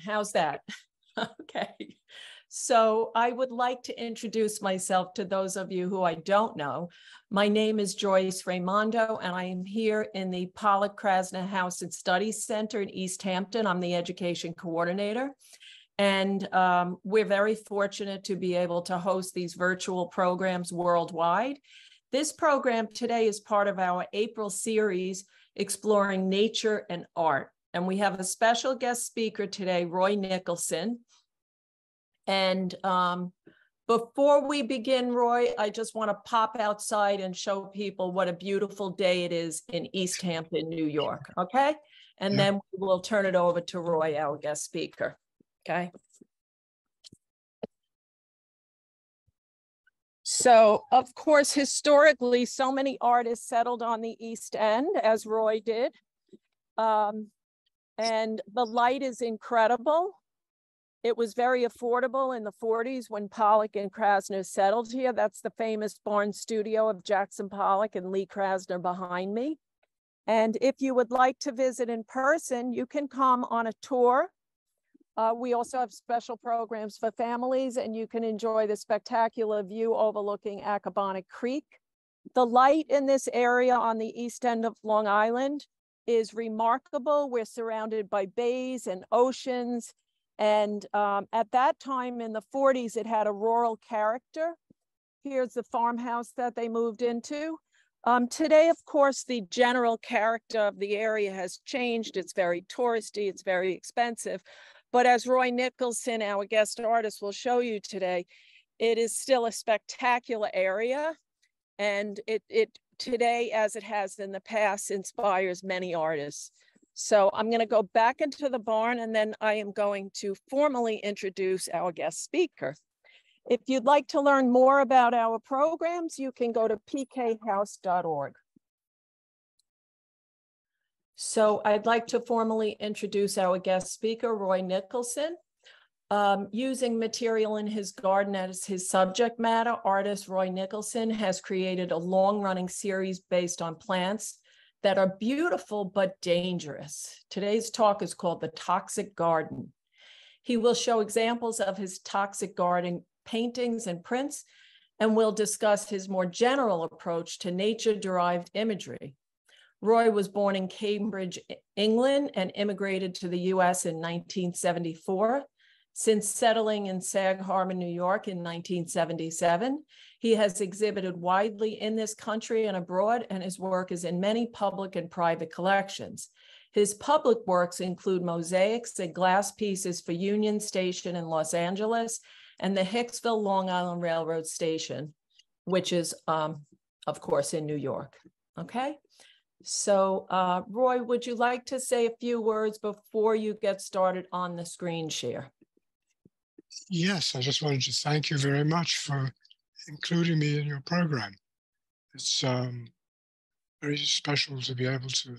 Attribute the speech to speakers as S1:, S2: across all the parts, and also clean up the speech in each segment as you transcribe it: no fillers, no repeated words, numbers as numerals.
S1: How's that? Okay. So I would like to introduce myself to those of you who I don't know. My name is Joyce Raimondo, and I am here in the Pollock Krasner House and Study Center in East Hampton. I'm the education coordinator. And we're very fortunate to be able to host these virtual programs worldwide. This program today is part of our April series, Exploring Nature and Art. And we have a special guest speaker today, Roy Nicholson. And before we begin, Roy, I just want to pop outside and show people what a beautiful day it is in East Hampton, New York, okay? And then we'll turn it over to Roy, our guest speaker, okay? So, of course, historically, so many artists settled on the East End, as Roy did. And the light is incredible. It was very affordable in the 40s when Pollock and Krasner settled here. That's the famous barn studio of Jackson Pollock and Lee Krasner behind me. And if you would like to visit in person, you can come on a tour. We also have special programs for families, and you can enjoy the spectacular view overlooking Accabonac Creek. The light in this area on the east end of Long Island is remarkable. We're surrounded by bays and oceans. And at that time in the 40s, it had a rural character. Here's the farmhouse that they moved into. Today, of course, the general character of the area has changed. It's very touristy, it's very expensive. But as Roy Nicholson, our guest artist, will show you today, it is still a spectacular area. And it today, as it has in the past, inspires many artists. So I'm going to go back into the barn, and then I am going to formally introduce our guest speaker. If you'd like to learn more about our programs, you can go to pkhouse.org. So I'd like to formally introduce our guest speaker, Roy Nicholson. Using material in his garden as his subject matter, artist Roy Nicholson has created a long-running series based on plants that are beautiful but dangerous. Today's talk is called The Toxic Garden. He will show examples of his toxic garden paintings and prints, and will discuss his more general approach to nature-derived imagery. Roy was born in Cambridge, England, and immigrated to the US in 1974. Since settling in Sag Harbor, New York in 1977, he has exhibited widely in this country and abroad, and his work is in many public and private collections. His public works include mosaics and glass pieces for Union Station in Los Angeles and the Hicksville, Long Island Railroad Station, which is, of course, in New York. Okay. So, Roy, would you like to say a few words before you get started on the screen share?
S2: Yes, I just wanted to thank you very much for including me in your program. It's very special to be able to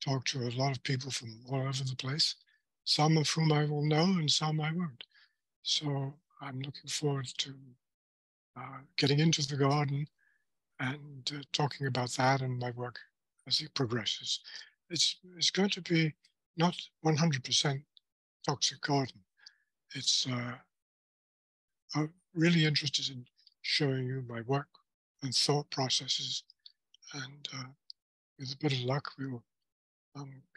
S2: talk to a lot of people from all over the place, some of whom I will know and some I won't. So I'm looking forward to getting into the garden and talking about that and my work as it progresses. It's going to be not 100% toxic garden. It's I'm really interested in showing you my work and thought processes, and with a bit of luck, we will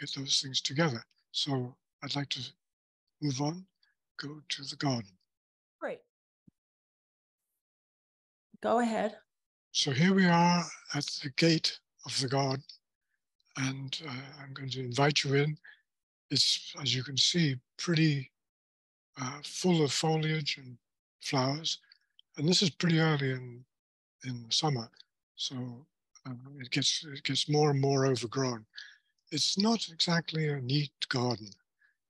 S2: get those things together. So I'd like to move on, go to the garden.
S1: Great. Go ahead.
S2: So here we are at the gate of the garden, and I'm going to invite you in. It's, as you can see, pretty full of foliage and flowers, and this is pretty early in summer, so it gets more and more overgrown. It's not exactly a neat garden.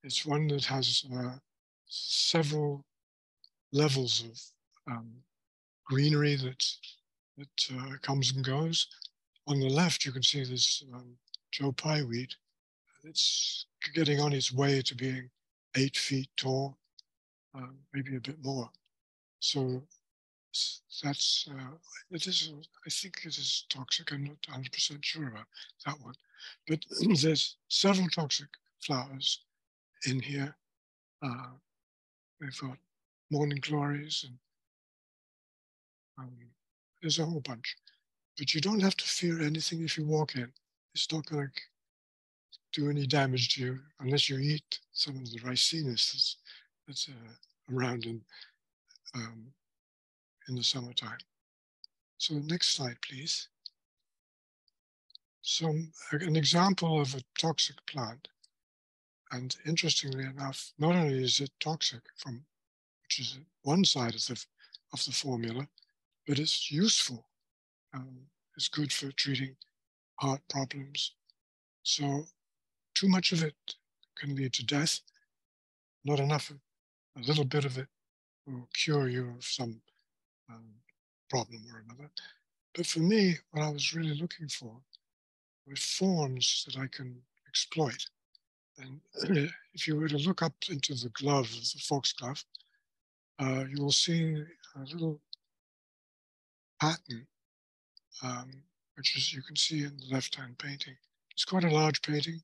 S2: It's one that has several levels of greenery that comes and goes. On the left, you can see this Joe Pye weed. It's getting on its way to being 8 feet tall, maybe a bit more. So that's, it is, I think it is toxic. I'm not 100% sure about that one. But there's several toxic flowers in here. We've got morning glories, and there's a whole bunch. But you don't have to fear anything if you walk in. It's not going to do any damage to you unless you eat some of the ricinus that's around in the summertime. So next slide, please. So an example of a toxic plant. And interestingly enough, not only is it toxic which is one side of the formula, but it's useful. It's good for treating heart problems. So too much of it can lead to death. Not enough, a little bit of it will cure you of some problem or another. But for me, what I was really looking for were forms that I can exploit. And if you were to look up into the glove, the foxglove, you will see a little pattern, which is you can see in the left-hand painting. It's quite a large painting,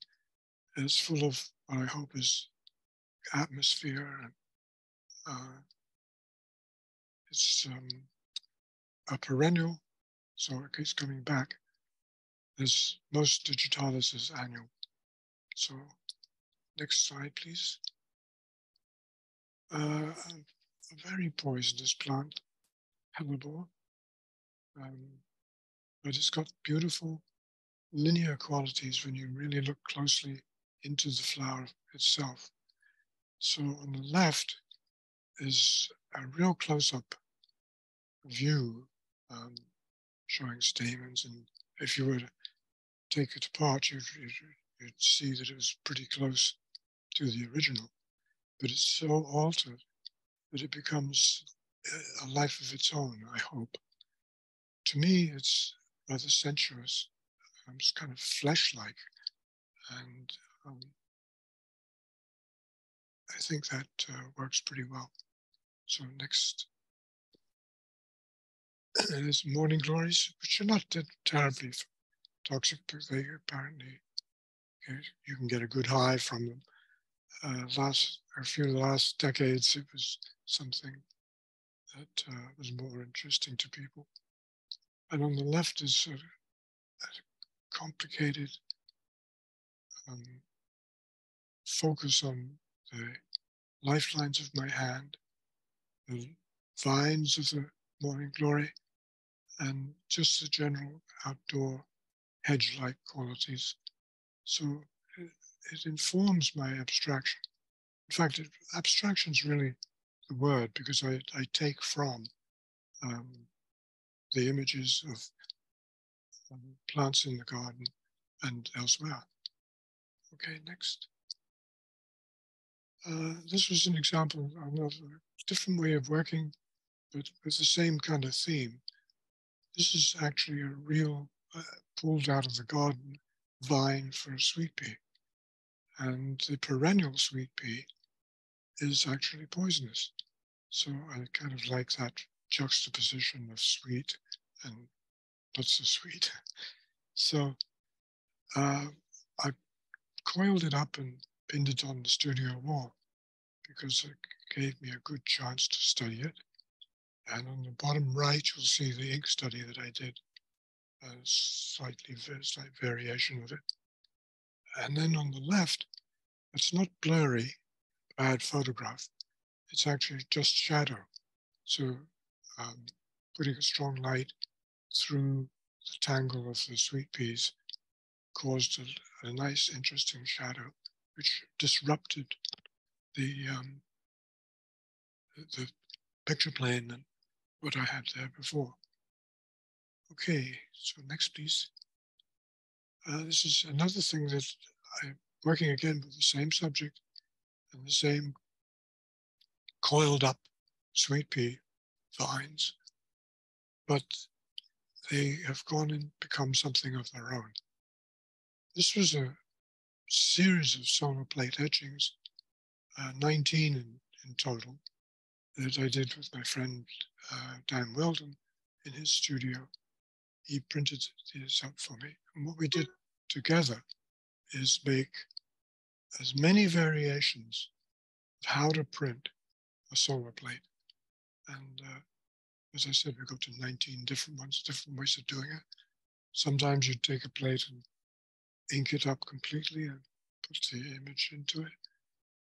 S2: and it's full of what I hope is atmosphere. And it's a perennial, so it keeps coming back. As most digitalis is annual. So next slide, please. A very poisonous plant, hellebore, but it's got beautiful linear qualities when you really look closely into the flower itself. So on the left is a real close-up view showing stamens, and if you were to take it apart, you'd see that it was pretty close to the original, but it's so altered that it becomes a life of its own, I hope. To me, it's rather sensuous. It's kind of flesh-like, and I think that works pretty well. So next is morning glories, which are not terribly toxic, but they apparently, you can get a good high from them. A few of the last decades, it was something that was more interesting to people. And on the left is a complicated focus on the lifelines of my hand, the vines of the morning glory, and just the general outdoor hedge-like qualities. So it informs my abstraction. In fact, abstraction is really the word, because I take from the images of plants in the garden and elsewhere. Okay, next. This was an example of a different way of working, but with the same kind of theme. This is actually a real pulled out of the garden vine for a sweet pea. And the perennial sweet pea is actually poisonous. So I kind of like that juxtaposition of sweet and not so sweet. So I coiled it up and pinned it on the studio wall because it gave me a good chance to study it. And on the bottom right, you'll see the ink study that I did, a slight variation of it. And then on the left, it's not blurry, bad photograph. It's actually just shadow. So putting a strong light through the tangle of the sweet peas caused a nice, interesting shadow, which disrupted the picture plane and what I had there before. Okay, so next, please. This is another thing that I'm working again with the same subject and the same coiled up sweet pea vines, but they have gone and become something of their own. This was a series of solar plate etchings, 19 in total, that I did with my friend Dan Weldon in his studio. He printed these up for me. And what we did together is make as many variations how to print a solar plate. And as I said, we got to 19 different ones, different ways of doing it. Sometimes you take a plate and ink it up completely and put the image into it.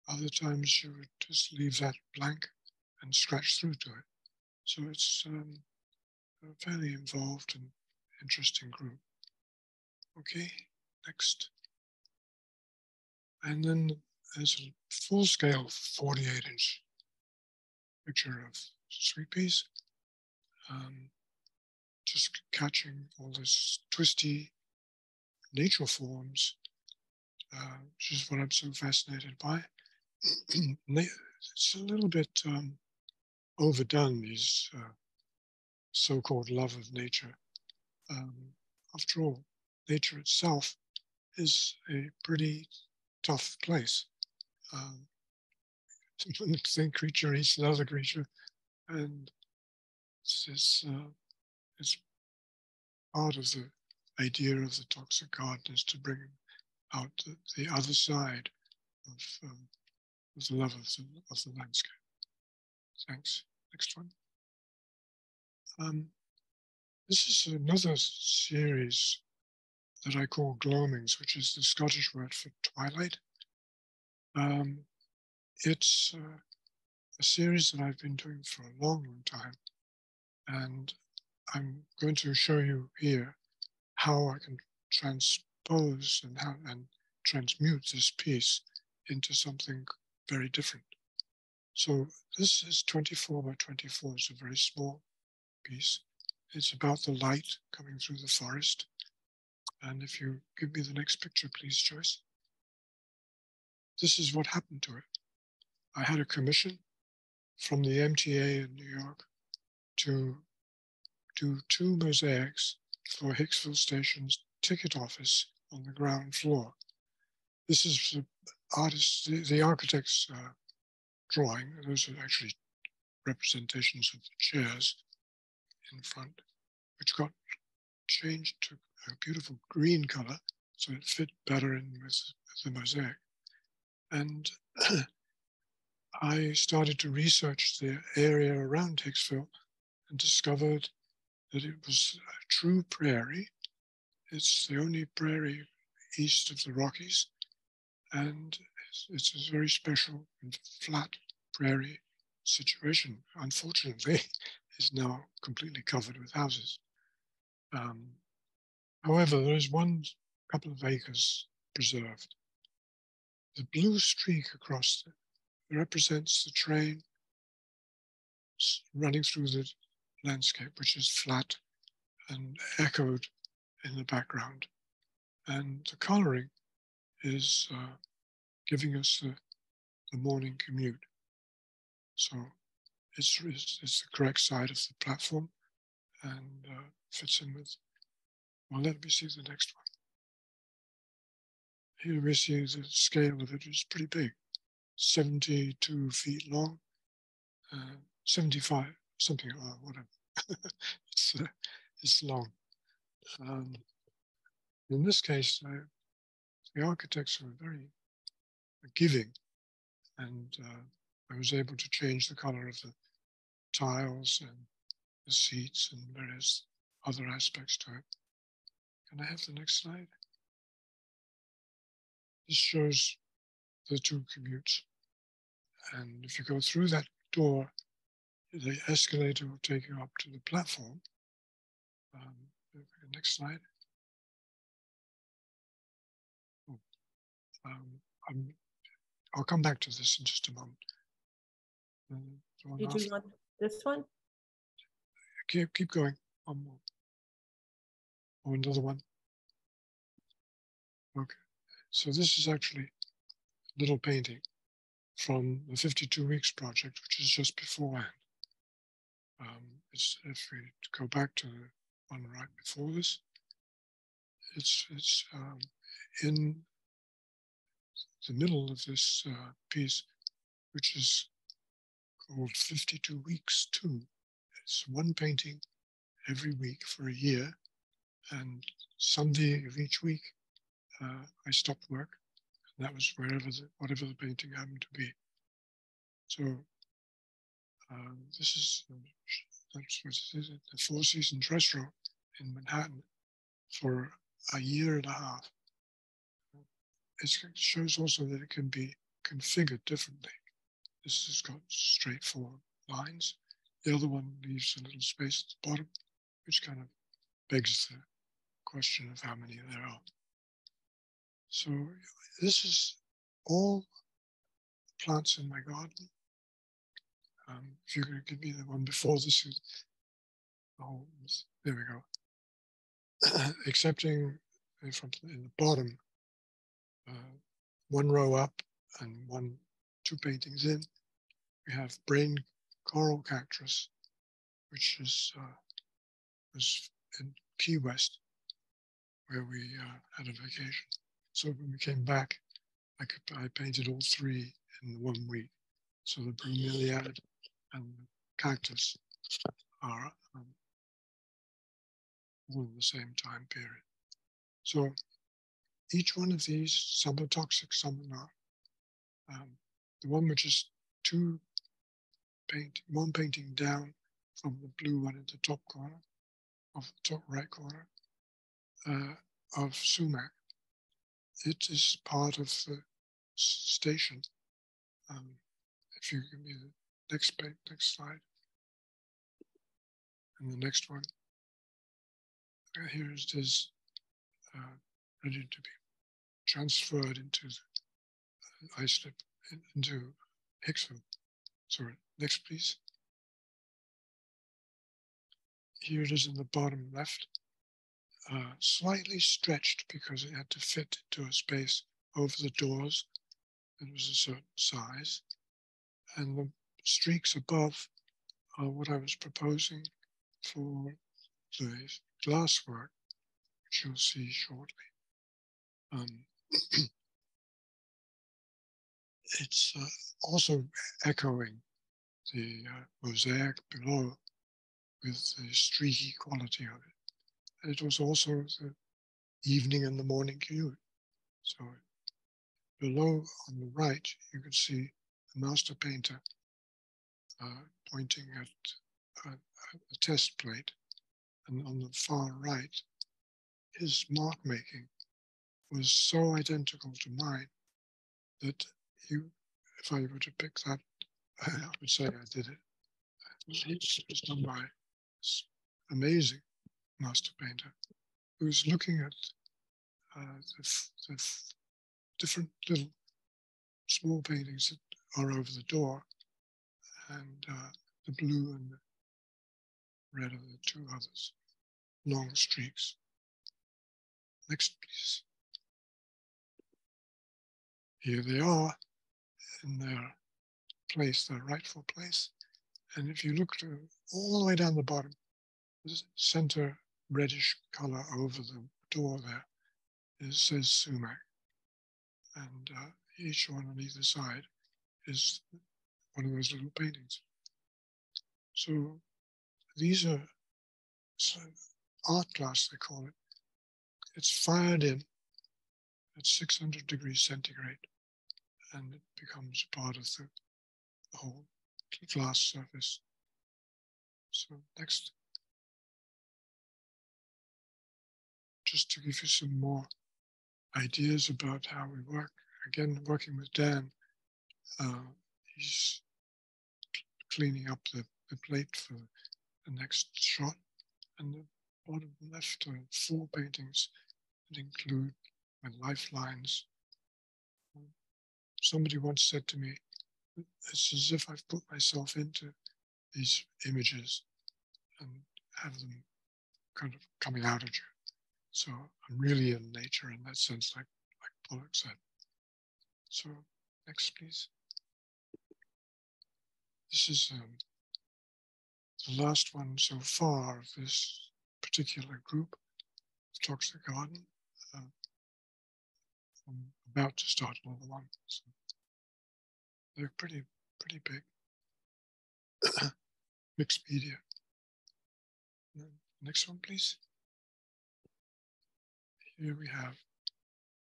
S2: Other times you would just leave that blank and scratch through to it. So it's a fairly involved and interesting group. Okay, next. And then there's a full-scale 48-inch picture of sweet peas. Just catching all this twisty nature forms, which is what I'm so fascinated by. It's a little bit overdone, these so-called love of nature. After all, nature itself is a pretty tough place. One creature eats another creature, and it's part of the idea of the toxic garden is to bring out the other side of the love of the landscape. Thanks. Next one. This is another series that I call gloamings, which is the Scottish word for twilight. It's a series that I've been doing for a long, long time. And I'm going to show you here how I can transpose and transmute this piece into something very different. So this is 24 by 24. It's a very small piece. It's about the light coming through the forest. And if you give me the next picture, please, Joyce. This is what happened to it. I had a commission from the MTA in New York to do 2 mosaics for Hicksville Station's ticket office on the ground floor. This is the architect's drawing. Those are actually representations of the chairs in front, which got changed to a beautiful green color so it fit better in with the mosaic. And I started to research the area around Hicksville and discovered that it was a true prairie. It's the only prairie east of the Rockies, and it's a very special and flat prairie situation. Unfortunately, it's now completely covered with houses. However, there is one couple of acres preserved. The blue streak across it represents the train running through the landscape, which is flat and echoed in the background. And the coloring is giving us the morning commute. So it's the correct side of the platform and fits in with, well, let me see the next one. Here we see the scale of it is pretty big, 72 feet long, 75, something, whatever. It's long. In this case, the architects were very giving, and I was able to change the color of the tiles and the seats and various other aspects to it. Can I have the next slide? This shows the 2 commutes. And if you go through that door, the escalator will take you up to the platform. Next slide. Oh, I'll come back to this in just a moment.
S1: Did you want this one?
S2: Keep going. One more. Oh, another one. Okay. So this is actually a little painting from the 52 Weeks project, which is just beforehand. If we go back to the one right before this, it's in the middle of this piece, which is called 52 Weeks 2. It's one painting every week for a year, and Sunday of each week I stopped work, and that was whatever the painting happened to be. So this is that's what it is, the Four Seasons restaurant in Manhattan for a year and a half. It shows also that it can be configured differently. This has got straightforward lines. The other one leaves a little space at the bottom, which kind of begs the question of how many there are. So this is all plants in my garden. If you're going to give me the one before this, oh, there we go. Excepting in the bottom, one row up and two paintings in, we have brain coral cactus, which is was in Key West, where we had a vacation. So when we came back, I painted all three in 1 week. So the bromeliad and the cactus are all in the same time period. So each one of these, some are toxic, some are not. The one which is one painting down from the blue one in the top corner, of the top right corner, of sumac. It is part of the station. If you give me the next slide, and the next one, here it is ready to be transferred into the ice slip into Hicksville. Sorry, next please. Here it is in the bottom left, slightly stretched because it had to fit into a space over the doors. It was a certain size. And the streaks above are what I was proposing for the glass work, which you'll see shortly. It's also echoing the mosaic below with the streaky quality of it. And it was also the evening and the morning commute. So below on the right, you can see the master painter pointing at a test plate. And on the far right, his mark making was so identical to mine that if I were to pick that, I would say I did it. It was done by this amazing master painter who was looking at the different little small paintings that are over the door, and the blue and the red are the two others, long streaks. Next, please. Here they are in their place, their rightful place. And if you look all the way down the bottom, the center reddish color over the door there, it says sumac. And each one on either side is one of those little paintings. So these are art glass, they call it. It's fired in at 600 degrees centigrade, and it becomes part of the whole glass surface. So next. Just to give you some more ideas about how we work. Again, working with Dan, he's cleaning up the plate for the next shot. And the bottom left are 4 paintings that include my lifelines. Somebody once said to me, it's as if I've put myself into these images and have them kind of coming out at you. So I'm really in nature in that sense, like Pollock said. So next, please. This is the last one so far of this particular group, the Toxic Garden. I'm about to start another one. So they're pretty big. Mixed media. Next one, please. Here we have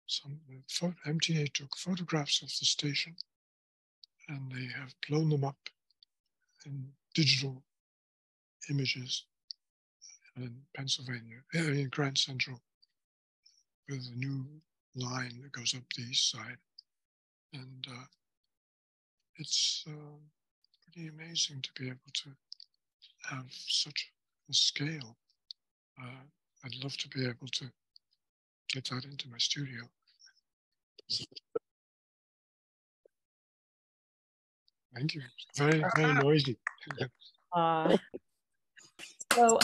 S2: some MTA took photographs of the station and they have blown them up in digital images in Pennsylvania, in Grand Central, with a new line that goes up the east side. And it's pretty amazing to be able to have such a scale. I'd love to be able to get that into my studio. Thank you. Very, very noisy.
S1: So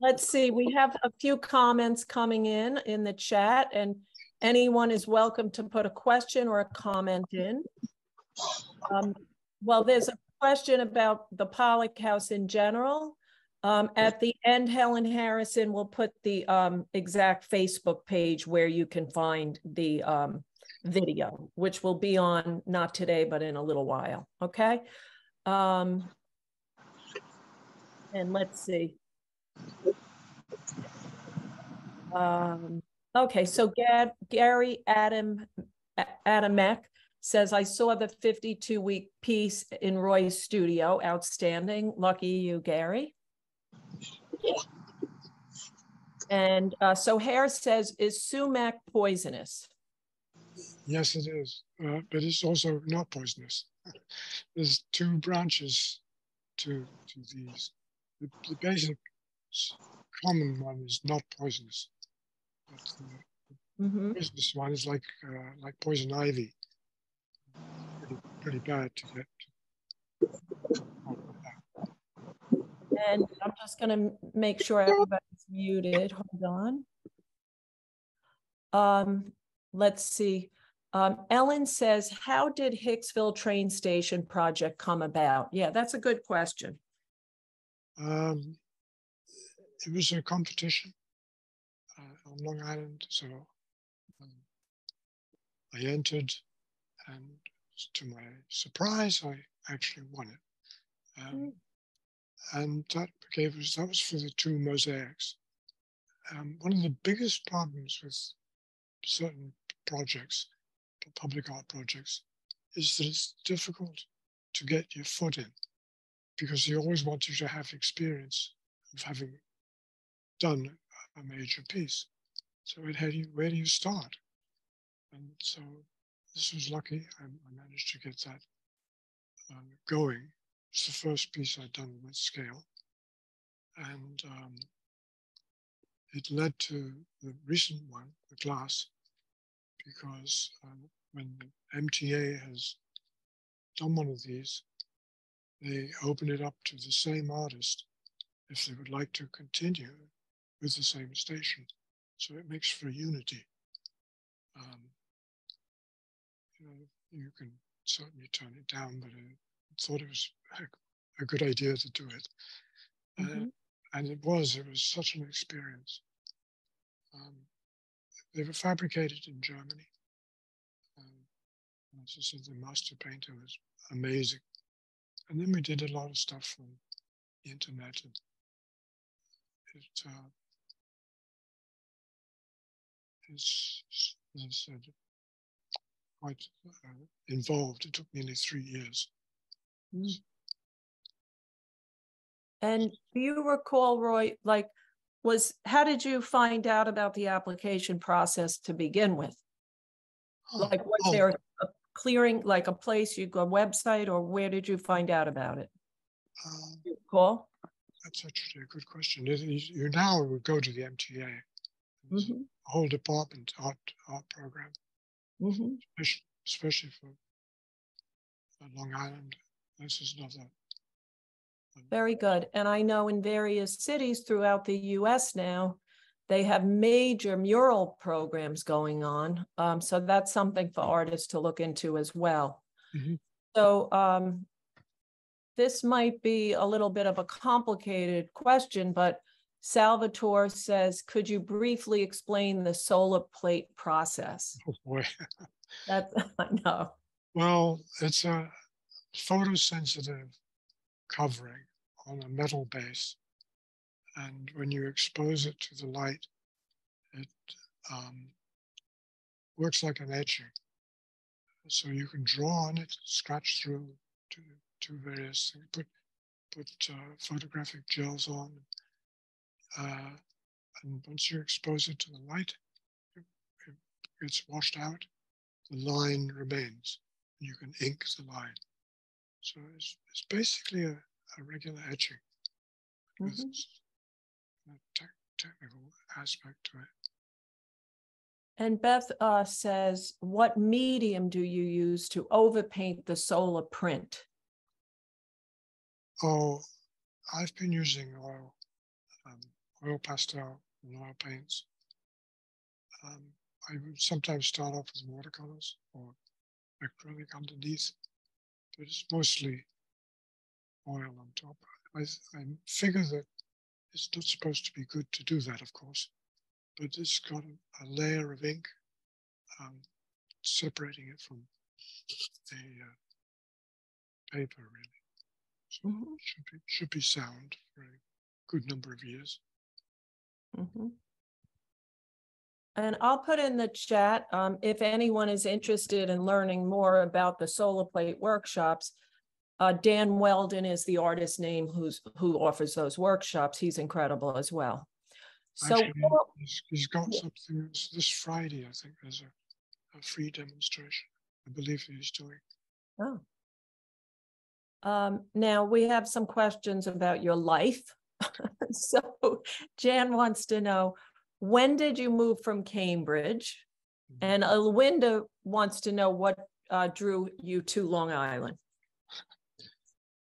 S1: let's see, we have a few comments coming in the chat, and anyone is welcome to put a question or a comment in. Well, there's a question about the Pollock House in general. At the end, Helen Harrison will put the exact Facebook page where you can find the video, which will be on not today, but in a little while, okay? And let's see. Okay, so Gary Adamek says, I saw the 52-week piece in Roy's studio. Outstanding. Lucky you, Gary. And so Hare says, is sumac poisonous?
S2: Yes, it is, but it's also not poisonous. There's two branches to these. The basic common one is not poisonous. But the poisonous one is like poison ivy. Pretty bad to get.
S1: And I'm just going to make sure everybody's muted. Hold on. Let's see. Ellen says, how did Hicksville train station project come about? Yeah, that's a good question.
S2: It was a competition on Long Island, so I entered, and to my surprise, I actually won it. And that was for the two mosaics. One of the biggest problems with certain projects, public art projects, is that it's difficult to get your foot in, because they always want you to have experience of having done a major piece. So where do you start? And so this was lucky. I managed to get that going. It's the first piece I'd done with scale. And it led to the recent one, the glass, because when MTA has done one of these, they open it up to the same artist if they would like to continue with the same station. So it makes for unity. You can certainly turn it down, but I thought it was a good idea to do it. And it was such an experience. They were fabricated in Germany. As I said, the master painter was amazing. And then we did a lot of stuff on the internet. And it's, as I said, quite involved. It took nearly 3 years.
S1: And do you recall, Roy, how did you find out about the application process to begin with? Was there a clearing, like a place, a website, or where did you find out about it? Do you recall?
S2: That's actually a good question. You now would go to the MTA. There's a whole department, art program, especially for Long Island. This is another.
S1: Very good. And I know in various cities throughout the US now, they have major mural programs going on. So that's something for artists to look into as well. So this might be a little bit of a complicated question, but Salvatore says, could you briefly explain the solar plate process?
S2: Oh boy.
S1: I know.
S2: Well, it's a photosensitive covering on a metal base. And when you expose it to the light, it works like an etching. So you can draw on it, scratch through to various things, put photographic gels on, and once you expose it to the light, it gets washed out. The line remains, and you can ink the line. So it's basically a regular etching with a technical aspect to it.
S1: And Beth says, what medium do you use to overpaint the solar print?
S2: Oh, I've been using oil pastel and oil paints. I would sometimes start off with watercolors or acrylic underneath, but it's mostly oil on top. I figure that it's not supposed to be good to do that, of course, but it's got a layer of ink separating it from the paper, really. So it should be sound for a good number of years.
S1: And I'll put in the chat, if anyone is interested in learning more about the solar plate workshops, Dan Weldon is the artist name who offers those workshops. He's incredible as well. So
S2: actually, he's got something this Friday, I think there's a free demonstration, I believe he's doing.
S1: Oh. Now we have some questions about your life. So Jan wants to know, when did you move from Cambridge? And Alwinda wants to know what drew you to Long Island.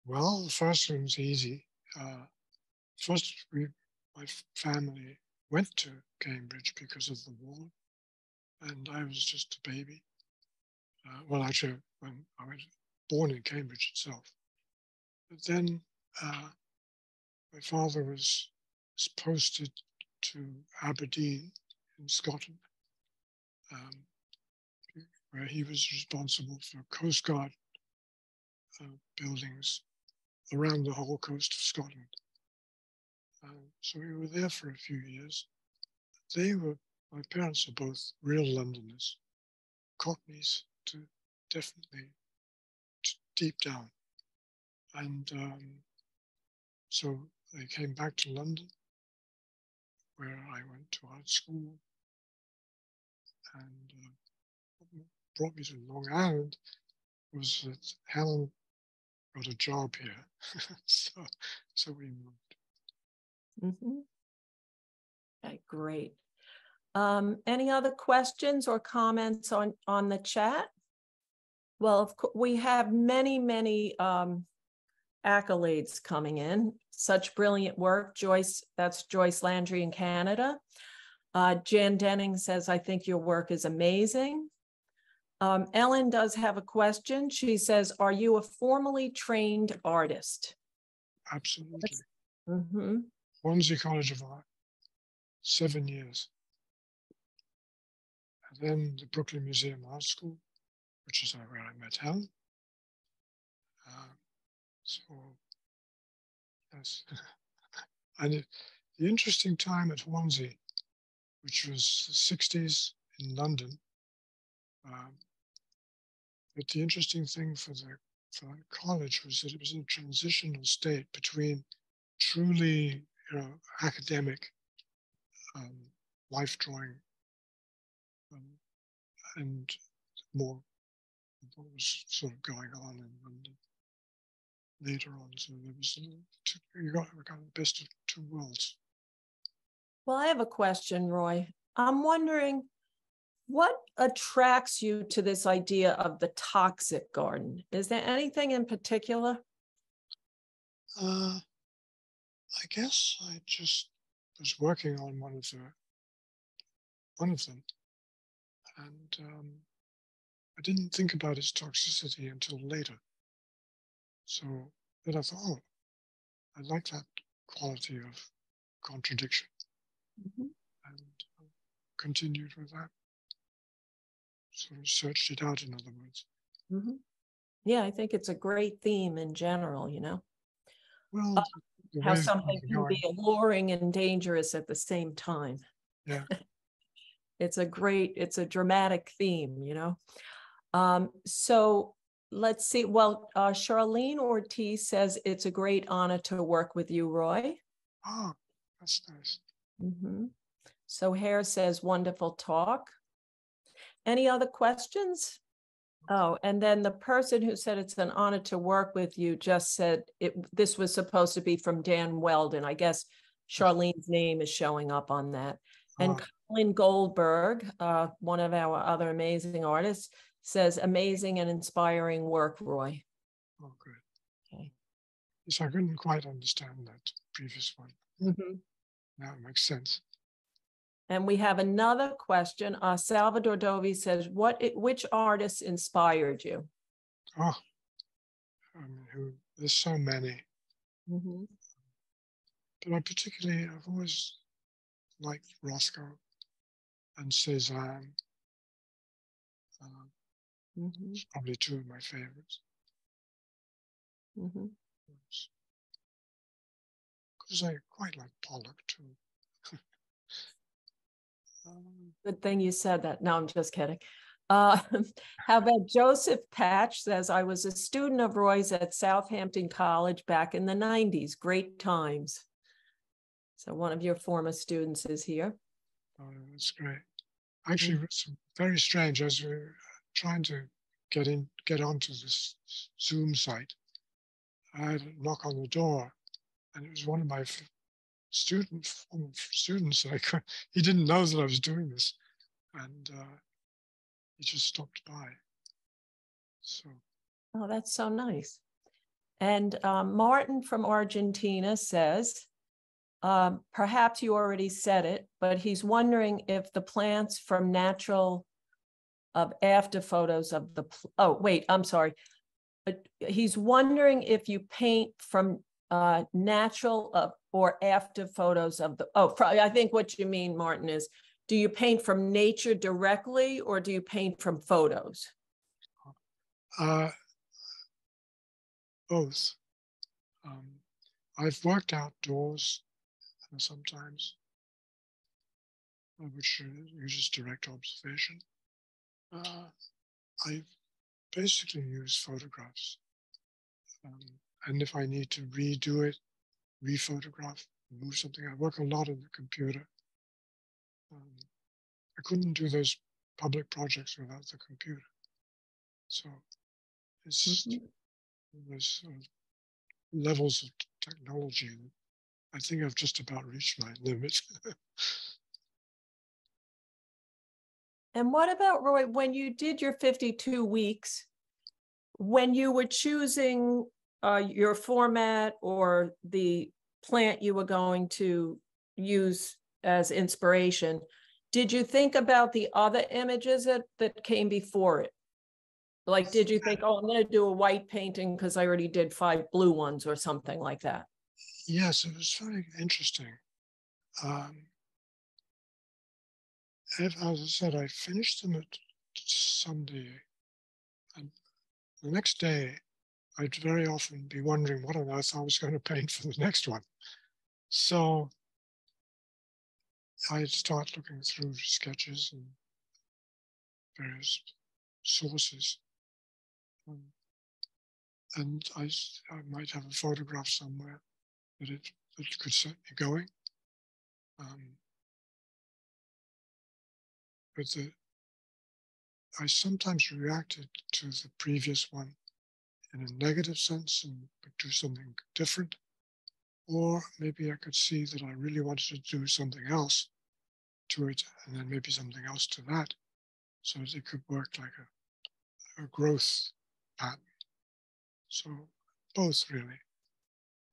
S2: Well, the first one's easy. First, my family went to Cambridge because of the war, and I was just a baby. Well, actually, when I was born in Cambridge itself. But then my father was posted to Aberdeen in Scotland, where he was responsible for Coast Guard buildings around the whole coast of Scotland. So we were there for a few years. My parents are both real Londoners, Cockneys, definitely deep down. And so they came back to London, where I went to art school, and what brought me to Long Island was that Helen got a job here. so we moved.
S1: Okay, great. Any other questions or comments on the chat? Well, of course, we have many accolades coming in. Such brilliant work, Joyce. That's Joyce Landry in Canada. Jan Denning says, I think your work is amazing. Ellen does have a question. She says, are you a formally trained artist?
S2: Absolutely. Swansea College of Art, 7 years. And then the Brooklyn Museum Art School, which is where I met Helen. So, yes. And the interesting time at Swansea, which was the 60s in London, but the interesting thing for the college was that it was in a transitional state between truly, academic life drawing and more what was sort of going on in London later on. So there was we got the best of two worlds.
S1: Well, I have a question, Roy. I'm wondering, what attracts you to this idea of the toxic garden? Is there anything in particular?
S2: I guess I just was working on one of them, and I didn't think about its toxicity until later. So then I thought, oh, I like that quality of contradiction, and continued with that. Sort of searched it out, in other words.
S1: Yeah, I think it's a great theme in general,
S2: Well,
S1: how something can be alluring and dangerous at the same time.
S2: Yeah.
S1: It's a dramatic theme, So let's see. Well, Charlene Ortiz says it's a great honor to work with you, Roy.
S2: Oh, that's nice.
S1: Mm-hmm. So Hare says wonderful talk. Any other questions? Oh, and then the person who said it's an honor to work with you just said this was supposed to be from Dan Weldon. I guess Charlene's name is showing up on that. And Colin Goldberg, one of our other amazing artists, says amazing and inspiring work, Roy.
S2: Oh, good. Okay. Yes, I couldn't quite understand that previous one.
S1: Mm-hmm.
S2: Now it makes sense.
S1: And we have another question. Salvador Dovi says, which artists inspired you?
S2: Oh, I mean, there's so many.
S1: Mm-hmm.
S2: But I've always liked Rothko and Cézanne.
S1: Mm-hmm.
S2: It's probably two of my favorites.
S1: Mm-hmm.
S2: Because I quite like Pollock too.
S1: Good thing you said that. No, I'm just kidding. How about Joseph Patch says, I was a student of Roy's at Southampton College back in the 90s. Great times. So one of your former students is here.
S2: Oh, that's great. Actually, it's very strange. As we were trying to get onto this Zoom site, I had a knock on the door, and it was one of my students. He didn't know that I was doing this, and he just stopped by. So.
S1: Oh, that's so nice. And Martin from Argentina says, perhaps you already said it, but he's wondering if the plants from natural after photos of the, I'm sorry. But he's wondering if you paint from natural or after photos of the, I think what you mean, Martin, is do you paint from nature directly or do you paint from photos?
S2: Both. I've worked outdoors sometimes, which uses direct observation. I basically use photographs. And if I need to redo it, rephotograph, move something, I work a lot on the computer. I couldn't do those public projects without the computer. So it's just there's levels of technology. I think I've just about reached my limit.
S1: And what about, Roy, when you did your 52 weeks, when you were choosing your format or the plant you were going to use as inspiration, did you think about the other images that came before it? Like, did you think, I'm going to do a white painting because I already did 5 blue ones or something like that?
S2: Yes, it was very interesting. As I said, I finished them at Sunday, and the next day, I'd very often be wondering what on earth I was going to paint for the next one. So I'd start looking through sketches and various sources. And I might have a photograph somewhere that could set me going. But I sometimes reacted to the previous one in a negative sense and would do something different. Or maybe I could see that I really wanted to do something else to it, and then maybe something else to that, so that it could work like a growth pattern. So both really,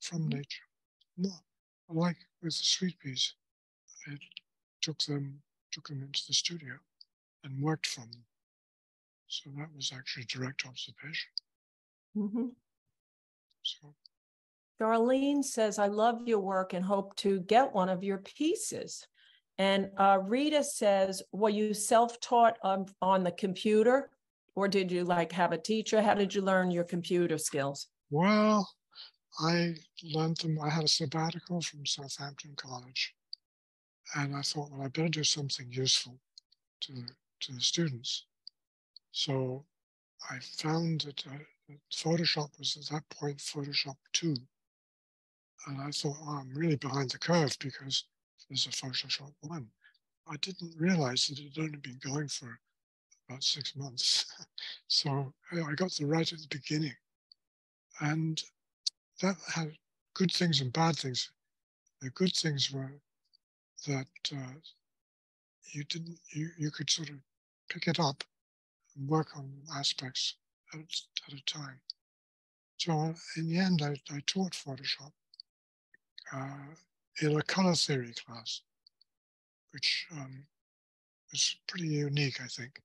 S2: from nature. No, like with the sweet peas, I took them into the studio and worked from them. So that was actually direct observation.
S1: Mm-hmm.
S2: So
S1: Darlene says, I love your work and hope to get one of your pieces. And Rita says, were you self-taught on the computer, or did you have a teacher? How did you learn your computer skills?
S2: Well, I learned them. I had a sabbatical from Southampton College, and I thought, well, I better do something useful to the students. So I found that Photoshop was at that point Photoshop 2. And I thought, oh, I'm really behind the curve because there's a Photoshop 1. I didn't realize that it had only been going for about 6 months. So I got the right at the beginning. And that had good things and bad things. The good things were that you could sort of pick it up and work on aspects at a time. So in the end, I taught Photoshop in a color theory class, which was pretty unique, I think.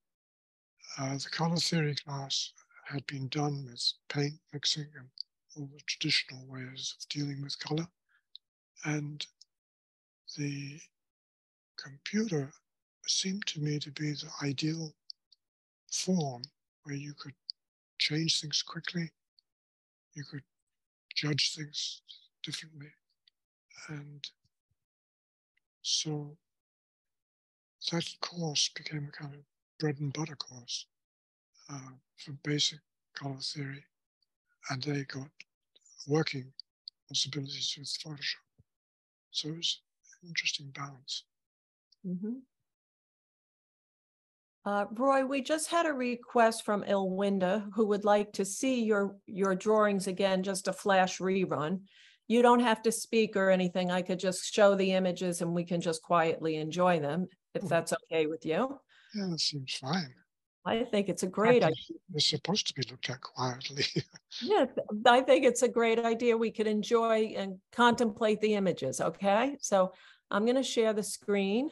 S2: The color theory class had been done with paint mixing and all the traditional ways of dealing with color. And the computer seemed to me to be the ideal form where you could change things quickly, you could judge things differently. And so that course became a kind of bread and butter course for basic color theory. And they got working possibilities with Photoshop. So it was an interesting balance.
S1: Mm-hmm. Roy, we just had a request from Ilwinda who would like to see your drawings again, just a flash rerun. You don't have to speak or anything. I could just show the images and we can just quietly enjoy them, if that's okay with you.
S2: Yeah, that seems fine.
S1: I think it's a great idea.
S2: They're supposed to be looked at quietly.
S1: Yeah, I think it's a great idea. We could enjoy and contemplate the images, okay? So I'm going to share the screen.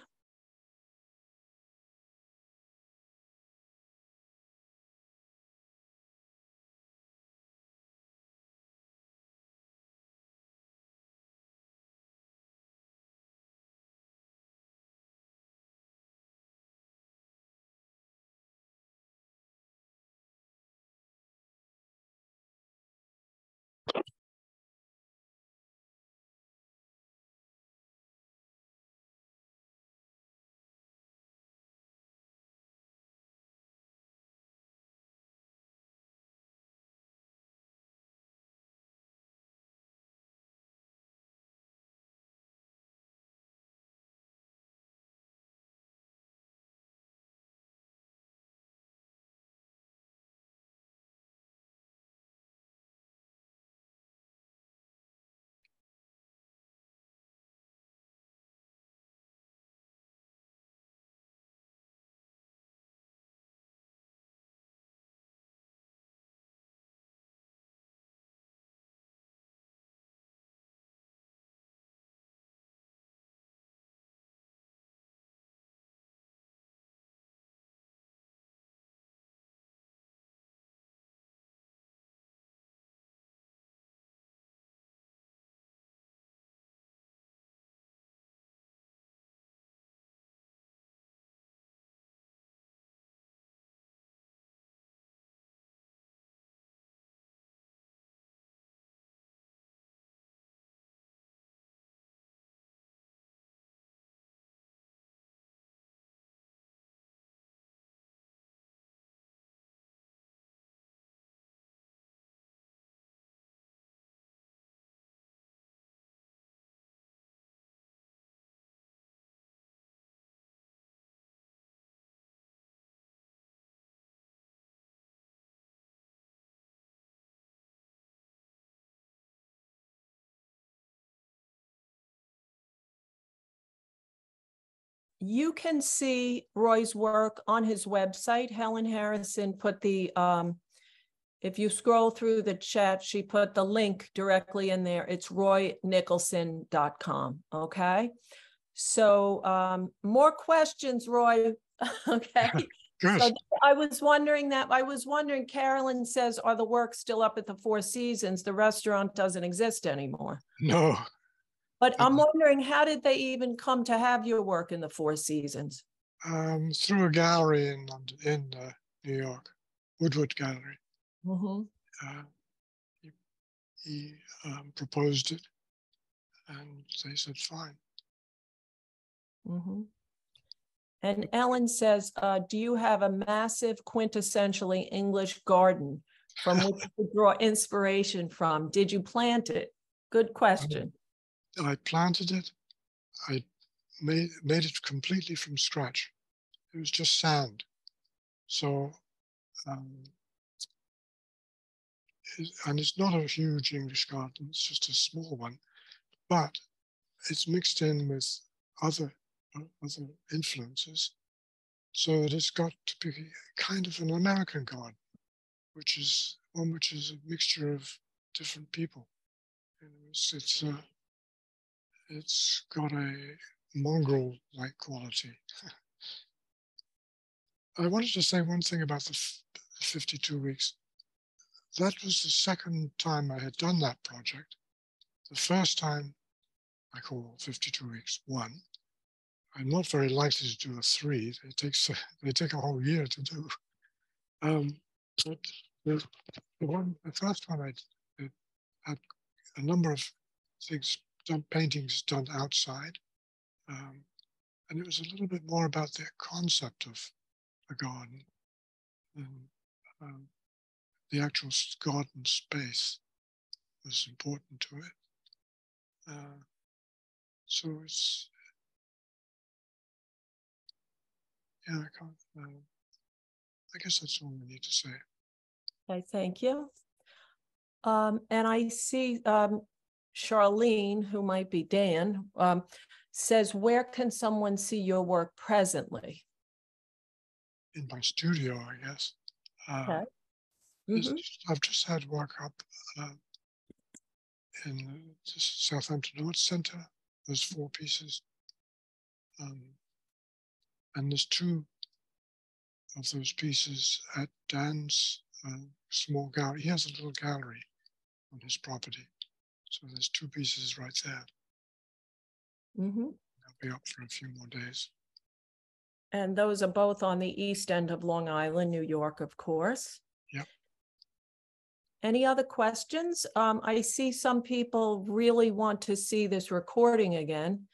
S1: You can see Roy's work on his website. Helen Harrison put the, if you scroll through the chat, she put the link directly in there. It's roynicholson.com, okay? So more questions, Roy, okay?
S2: Good.
S1: So I was wondering, Carolyn says, are the works still up at the Four Seasons? The restaurant doesn't exist anymore.
S2: No.
S1: But I'm wondering, how did they even come to have your work in the Four Seasons?
S2: Through a gallery in New York, Woodward Gallery.
S1: Mm-hmm.
S2: He proposed it, and they said fine.
S1: Mm-hmm. And Ellen says, do you have a massive quintessentially English garden from which to draw inspiration from? Did you plant it? Good question.
S2: I planted it. I made it completely from scratch. It was just sand. So, and it's not a huge English garden, it's just a small one, but it's mixed in with other influences. So that it's got to be kind of an American garden, which is a mixture of different people. It's got a mongrel-like quality. I wanted to say one thing about the 52 weeks. That was the second time I had done that project. The first time I call 52 weeks 1. I'm not very likely to do a 3. They take a whole year to do. But the first one I had a number of things paintings done outside, and it was a little bit more about the concept of a garden than the actual garden space was important to it. So it's, yeah, I guess that's all we need to say.
S1: Okay, thank you. And I see Charlene, who might be Dan, says, where can someone see your work presently?
S2: In my studio, I guess.
S1: Okay.
S2: I've just had work up in the Southampton Arts Centre. There's 4 pieces. And there's 2 of those pieces at Dan's small gallery. He has a little gallery on his property. So there's 2 pieces right there. They'll be up for a few more days.
S1: And those are both on the east end of Long Island, New York, of course.
S2: Yep.
S1: Any other questions? I see some people really want to see this recording again.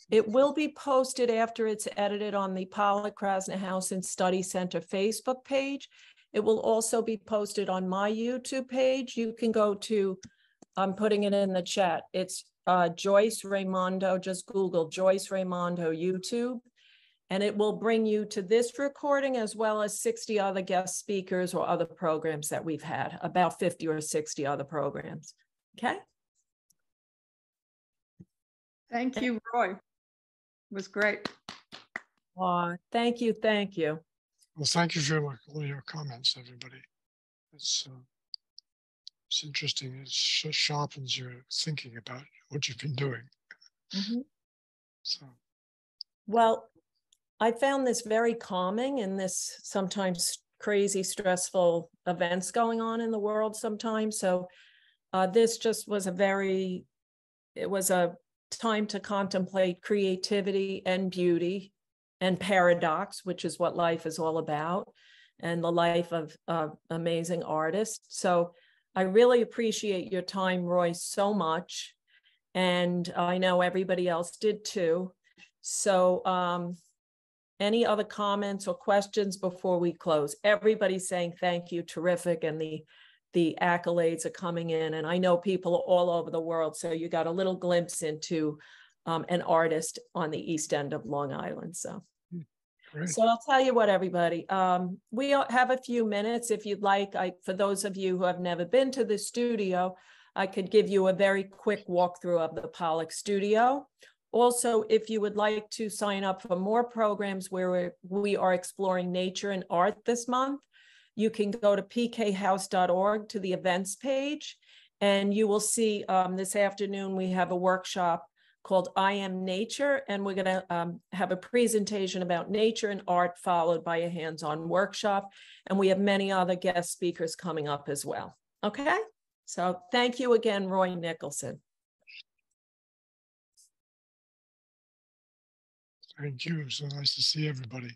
S1: It will be posted after it's edited on the Pollock Krasner House and Study Center Facebook page. It will also be posted on my YouTube page. You can go to, I'm putting it in the chat. It's Joyce Raimondo. Just Google Joyce Raimondo YouTube. And it will bring you to this recording as well as 60 other guest speakers or other programs that we've had, about 50 or 60 other programs. Okay.
S3: Thank you, Roy. It was great.
S1: Thank you. Thank you.
S2: Well, thank you for all your comments, everybody. It's interesting. It sharpens your thinking about what you've been doing. So.
S1: Well, I found this very calming in this sometimes crazy, stressful events going on in the world sometimes. So this just was it was a time to contemplate creativity and beauty and paradox, which is what life is all about, and the life of amazing artists. So I really appreciate your time, Roy, so much. And I know everybody else did too. So any other comments or questions before we close? Everybody's saying thank you, terrific, and the accolades are coming in. And I know people all over the world, so you got a little glimpse into an artist on the east end of Long Island. So, so I'll tell you what, everybody, we have a few minutes if you'd like. For those of you who have never been to the studio, I could give you a very quick walkthrough of the Pollock studio. Also, if you would like to sign up for more programs where we are exploring nature and art this month, you can go to pkhouse.org to the events page, and you will see this afternoon we have a workshop called I Am Nature, and we're going to have a presentation about nature and art followed by a hands-on workshop, and we have many other guest speakers coming up as well. Okay, so thank you again, Roy Nicholson.
S2: Thank you. So nice to see everybody.